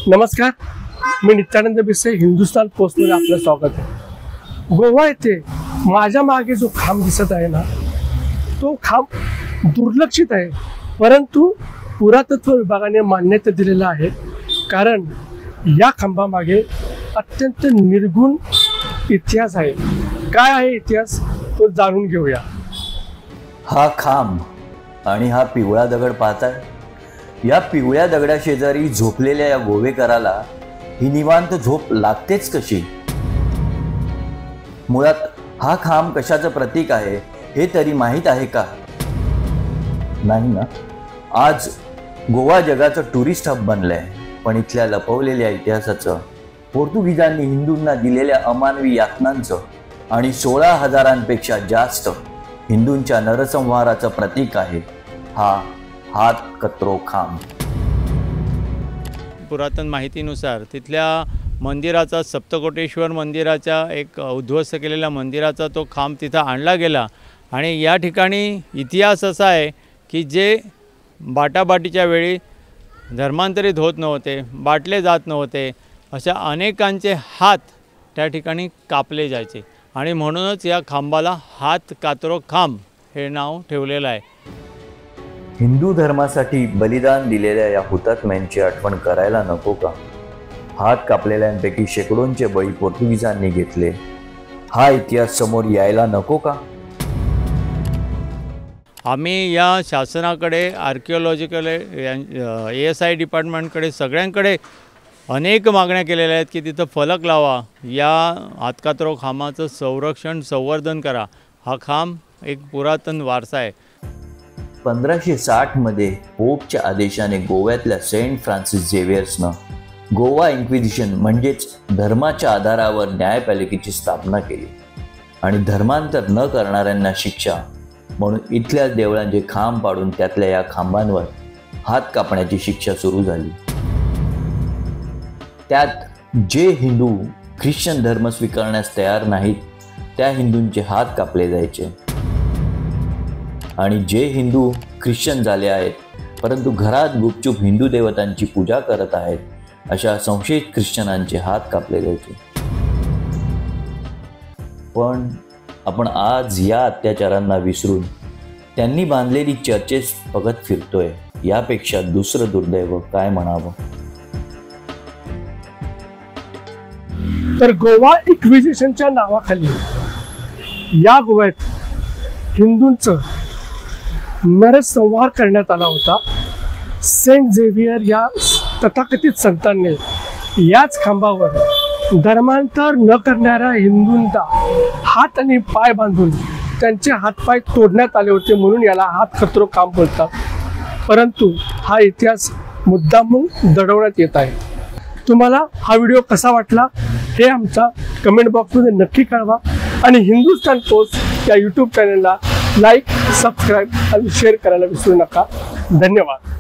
नमस्कार, मी नित्यानंद बिसे, हिंदुस्तान पोस्टमध्ये आपलं स्वागत आहे। गोवा येथे माझ्या मागे जो खांब दिसत आहे ना, तो खांब दुर्लक्षित आहे, परंतु पुरातत्व विभागाने मान्यता दिलेला आहे, कारण या खांबामागे अत्यंत निर्गुण इतिहास आहे। काय आहे इतिहास तो जाणून घेऊया। हा खांब आणि हा पिवळा दगड पाहताय, या पिवळ्या दगडा शेजारी झोपलेल्या या गोवेकराला ही निवांत झोप लागतेच कशी? मुळात हा खांब कशाचं प्रतीक आहे हे तरी माहीत आहे का? नाही ना। आज गोवा जगाचं टुरिस्ट हब बनलंय, पण इथल्या लपवलेल्या इतिहासाचं, पोर्तुगीजांनी हिंदूंना दिलेल्या अमानवी यातनांचं आणि 16,000पेक्षा जास्त हिंदूंच्या नरसंहाराचं प्रतीक आहे हा हात कतरो खांब। पुरातन माहितीनुसार तिथल्या मंदिराचा, सप्तकोटेश्वर मंदिराच्या एक उद्ध्वस्त केलेल्या मंदिराचा तो खांब तिथं आणला गेला। आणि या ठिकाणी इतिहास असा आहे की जे बाटाबाटीच्या वेळी धर्मांतरित होत नव्हते, बाटले जात नव्हते, अशा अनेकांचे हात त्या ठिकाणी कापले जायचे आणि म्हणूनच या खांबाला हात कातरो खांब हे नाव ठेवलेलं आहे। हिंदू धर्मासाठी बलिदान दिलेल्या या हुतात्म्यांची आठवण करायला नको का? हात कापलेल्यांपैकी शेकडोंचे बळी पोर्तुगीजांनी घेतले, हा इतिहास समोर यायला नको का? आम्ही या शासनाकडे, आर्किओलॉजिकल ASI डिपार्टमेंटकडे, सगळ्यांकडे अनेक मागण्या केलेल्या आहेत की तिथं फलक लावा, या हातकातरो खांबाचं संरक्षण, संवर्धन करा। हा खांब एक पुरातन वारसा आहे। 1560 मध्ये पोपच्या आदेशाने गोव्यातल्या सेंट फ्रान्सिस झेवियर्सनं गोवा इन्क्विजिशन म्हणजेच धर्माच्या आधारावर न्यायपालिकेची स्थापना केली आणि धर्मांतर न करणाऱ्यांना शिक्षा म्हणून इथल्या देवळांचे खांब पाडून त्यातल्या या खांबांवर हात कापण्याची शिक्षा सुरू झाली। त्यात जे हिंदू ख्रिश्चन धर्म स्वीकारण्यास तयार नाहीत त्या हिंदूंचे हात कापले जायचे आणि जे हिंदू ख्रिश्चन झाले आहेत परंतु घरात गुपचूप हिंदू देवतांची पूजा करत आहेत अशा संशयित ख्रिश्चनांचे हात कापले जायचे। पण आपण आज या अत्याचारांना विसरून त्यांनी बांधलेली चर्चेस बघत फिरतोय, यापेक्षा दुसरं दुर्दैव काय म्हणावं? तर गोवा इन्क्विजिशनच्या नावाखाली या गोव्यात हिंदूंचं नरसंहार करण्यात आला होता। सेंट झेवियर या तथाकथित संतांनी याच खांबावर धर्मांतर न करणाऱ्या हिंदूंना हात आणि पाय बांधून त्यांचे हातपाय तोडण्यात आले होते, म्हणून याला हात कतरो खांब बोलतात। परंतु हा इतिहास मुद्दामून दडवण्यात येत आहे। तुम्हाला हा व्हिडिओ कसा वाटला हे आमच्या कमेंट बॉक्समध्ये नक्की कळवा आणि हिंदुस्तान पोस्ट या यूट्यूब चॅनलला लाईक, सबस्क्राईब आणि शेअर करायला विसरू नका। धन्यवाद।